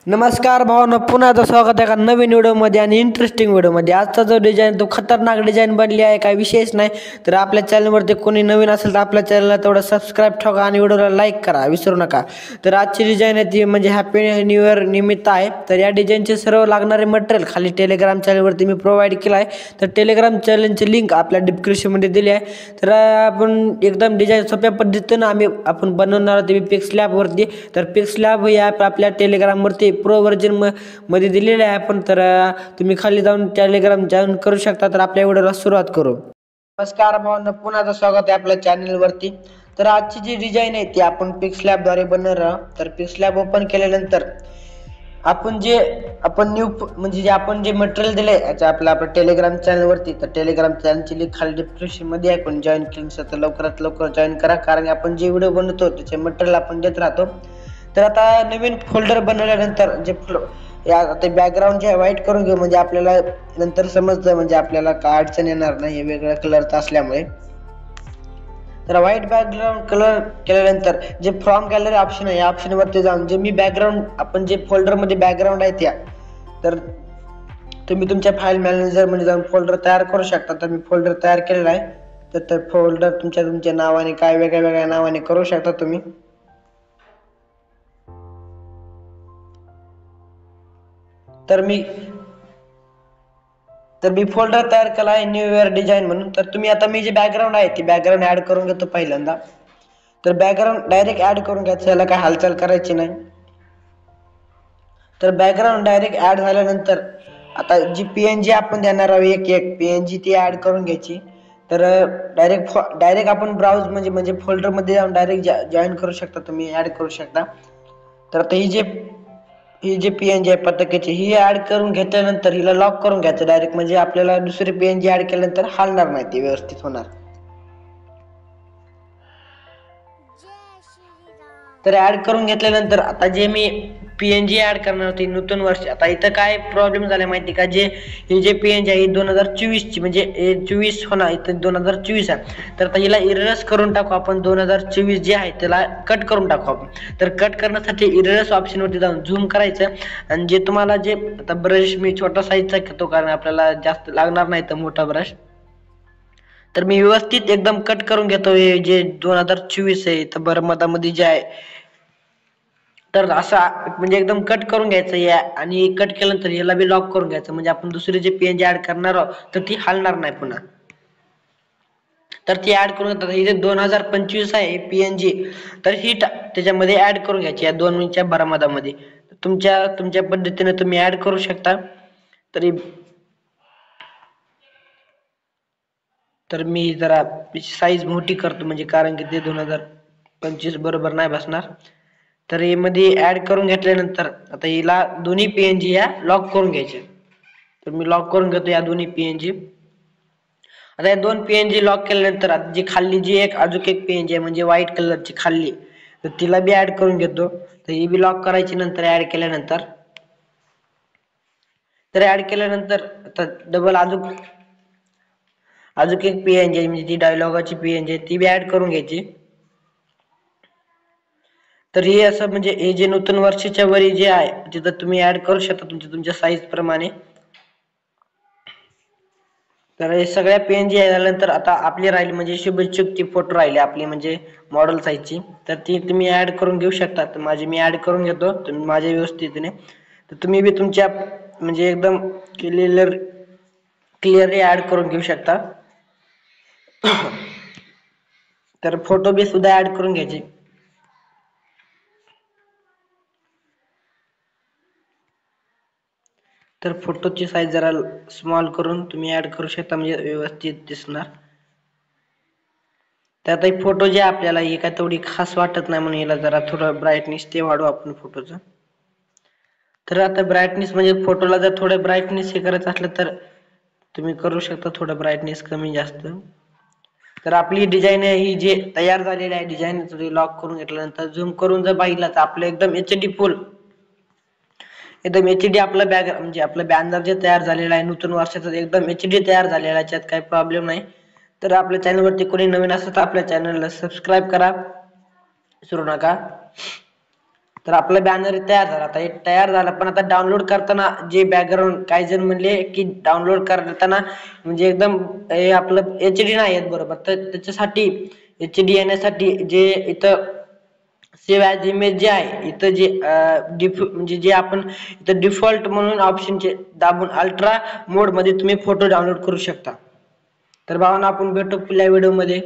नमस्कार भावांनो, पुन्हा एकदा स्वागत आहे एका नवीन व्हिडिओमध्ये आणि इंटरेस्टिंग व्हिडिओमध्ये. आजचा जो डिझाईन तो खतरनाक डिझाईन बनली आहे, काही विशेष नाही. तर आपल्या चॅनलवरती कोणी नवीन असेल तर आपल्या चॅनलला तेवढं सबस्क्राईब ठेवा आणि व्हिडिओला लाईक करा, विसरू नका. तर आजची डिझाईन आहे ती म्हणजे हॅपी न्यू इयर निमित्त आहे. तर या डिझाईनचे सर्व लागणारे मटेरियल खाली टेलिग्राम चॅनलवरती मी प्रोव्हाइड केलं आहे. तर टेलिग्राम चॅनलची लिंक आपल्या डिस्क्रिप्शनमध्ये दिली आहे. तर आपण एकदम डिझाईन सोप्या पद्धतीनं आपण बनवणार आहोत पिक्स लॅबवरती. तर पिक्स लॅब ही ॲप आपल्या टेलिग्रामवरती प्रो व्हर्जन मध्ये दिलेले आहे आपण. तर तुम्ही खाली जाऊन टेलिग्राम जॉईन करू शकता. तर आपल्या व्हिडिओला सुरुवात करू. नमस्कार भावांनो, पुन्हा एकदा स्वागत आहे आपल्या चॅनलवरती. तर आजची जी डिझाईन आहे ती आपण पिक्स लॅब द्वारे बनवणार आहोत. तर पिक्स लॅब ओपन केल्यानंतर आपण जे मटेरियल दिले याच्या आपल्या टेलिग्राम चॅनलवरती. तर टेलिग्राम चॅनलची लिंक खाली डिस्क्रिप्शन मध्ये आहे. कोणी जॉईन केलं नसेल तर लवकरात लवकर जॉईन करा, कारण आपण जे व्हिडिओ बनवतो त्याचे मटेरियल आपण देत राहतो. तर आता नवीन फोल्डर बनवल्यानंतर ते बॅकग्राऊंड जे व्हाईट करून घेऊ, म्हणजे आपल्याला नंतर समजतं, म्हणजे आपल्याला काय अडचण येणार नाही हे वेगळ्या कलरचं असल्यामुळे. तर व्हाईट बॅकग्राऊंड कलर केल्यानंतर जे फ्रॉम गॅलरी ऑप्शन आहे या ऑप्शन वरती जाऊन जे मी बॅकग्राऊंड आपण जे फोल्डर मध्ये बॅकग्राऊंड आहे त्या, तर तुम्ही तुमच्या फाईल मॅनेजर मध्ये जाऊन फोल्डर तयार करू शकता. तर मी फोल्डर तयार केलेला आहे. तर फोल्डर तुमच्या नावाने काय वेगळ्या नावाने करू शकता तुम्ही. तर मी फोल्डर तयार केला आहे न्यू इयर डिझाईन म्हणून. तर तुम्ही आता मी जे बॅकग्राऊंड आहे ती बॅकग्राऊंड ऍड करून घेतो पहिल्यांदा. तर बॅकग्राऊंड डायरेक्ट ऍड करून घ्यायचं, याला काय हालचाल करायची नाही. तर बॅकग्राऊंड डायरेक्ट ऍड झाल्यानंतर आता जी पीएनजी आपण देणार आहोत एक पीएनजी ती ऍड करून घ्यायची. तर डायरेक्ट आपण ब्राउज म्हणजे फोल्डर मध्ये जाऊन डायरेक्ट जॉईन करू शकता, तुम्ही ऍड करू शकता. तर आता ही जी पीएनजी आहे पताक्याची ही ऍड करून घेतल्यानंतर हिला लॉक करून घ्यायचं डायरेक्ट, म्हणजे आपल्याला दुसरी पीएनजी ऍड केल्यानंतर हलणार नाही, ती व्यवस्थित होणार. तर ऍड करून घेतल्यानंतर आता जे मी पीएनजी ऍड करणार होती नूतन वर्ष, आता इथं काय प्रॉब्लेम झाला माहिती का, ही जे पीएनजी आहे 2024 ची, म्हणजे 24 होणार, इथं 2024 आहे. तर आता हिला इरेज करून टाकू आपण. 2024 जे आहे त्याला कट करून टाकू आपण. तर कट करण्यासाठी इरेज ऑप्शन वरती जाऊन झूम करायचं आणि जे तुम्हाला जे आता ब्रश मी छोटा साईजचा घेतो, कारण आपल्याला जास्त लागणार नाही तर मोठा ब्रश. तर मी व्यवस्थित एकदम कट करून घेतो जे 2024 आहे तर बरमदामध्ये जे आहे. तर असा म्हणजे एकदम कट करून घ्यायचं या, आणि कट केल्यानंतर याला बी लॉक करून घ्यायचं, म्हणजे आपण दुसरी जे पीएनजी ऍड करणार आहोत तर ती हलणार नाही पुन्हा. तर ती ऍड करून घेतात. ही जे 2025 आहे पीएनजी, तर ही त्याच्यामध्ये ऍड करून घ्यायची या दोन्हीच्या बरमदामध्ये. तुमच्या पद्धतीने तुम्ही ऍड करू शकता. तर मी जरा साईज मोठी करतो, म्हणजे कारण की ते 2025 बरोबर नाही बसणार. तर यामध्ये ऍड करून घेतल्यानंतर आता हिला दोन्ही पीएनजी या लॉक करून घ्यायचे. तर मी लॉक करून घेतो या दोन्ही पीएनजी. आता या दोन पीएनजी लॉक केल्यानंतर आता जी खाल्ली जी अजून एक पीएनजी आहे म्हणजे व्हाईट कलरची खाल्ली, तर तिला बी ऍड करून घेतो. तर ही बी लॉक करायची नंतर ऍड केल्यानंतर. तर ऍड केल्यानंतर आता डबल अजून एक पीएनजी आहे, म्हणजे ती डायलॉगाची पीएनजी आहे, ती बी ऍड करून घ्यायची. तर हे असं म्हणजे हे जे नूतन वर्षाच्या वरी जे आहे तिथं तुम्ही ऍड करू शकता तुमच्या साईज प्रमाणे. तर हे सगळ्या पीएनजी झाल्यानंतर आता आपली राहिली म्हणजे शुभेच्छुकची फोटो राहिली आपली, म्हणजे मॉडेल साईजची. तर ती तुम्ही ऍड करून घेऊ शकता. तर मी ऍड करून घेतो, तुम्ही माझ्या व्यवस्थितने. तर तुम्ही बी तुमच्या म्हणजे एकदम क्लिअरली ऍड करून घेऊ शकता. तर फोटो बी सुद्धा ऍड करून घ्यायचे. तर फोटोची साईज जरा स्मॉल करून तुम्ही ऍड करू शकता, म्हणजे व्यवस्थित दिसणार. तर आता फोटो जे आपल्याला हे काय तेवढी खास वाटत नाही, म्हणून याला जरा थोडं ब्राईटनेस ते वाढवू आपण फोटोचं. तर आता ब्राईटनेस म्हणजे फोटोला जर थोडं ब्राईटनेस हे करायचं असलं तर तुम्ही करू शकता, थोडं ब्राईटनेस कमी जास्त. तर आपली डिझाईन आहे ही जे तयार झालेली आहे डिझाईन, लॉक करून घेतल्यानंतर झूम करून जर पाहिलं तर आपलं एकदम एचडी आपलं म्हणजे आपलं बॅनर जे तयार झालेलं आहे नूतन वर्षाचं एकदम एचडी तयार झालेला आहे, त्यात काही प्रॉब्लेम नाही. तर आपल्या चॅनलवरती कोणी नवीन असेल तर आपल्या चॅनलला सबस्क्राईब करा, विसरू नका. तर आपला बॅनर तयार झाला. आता हे तयार झाला, पण आता डाउनलोड करताना जे बॅकग्राऊंड काही जण म्हणले की डाउनलोड करताना म्हणजे एकदम हे आपलं HD नाही येत बरोबर. तर त्याच्यासाठी HD येण्यासाठी जे इथं सेव्ह ॲज इमेज जे आहे इथं जे म्हणजे जे आपण इथं डिफॉल्ट म्हणून ऑप्शनचे दाबून अल्ट्रा मोड मध्ये तुम्ही फोटो डाउनलोड करू शकता. तर भावांनो आपण भेटू पुढल्या व्हिडिओ मध्ये.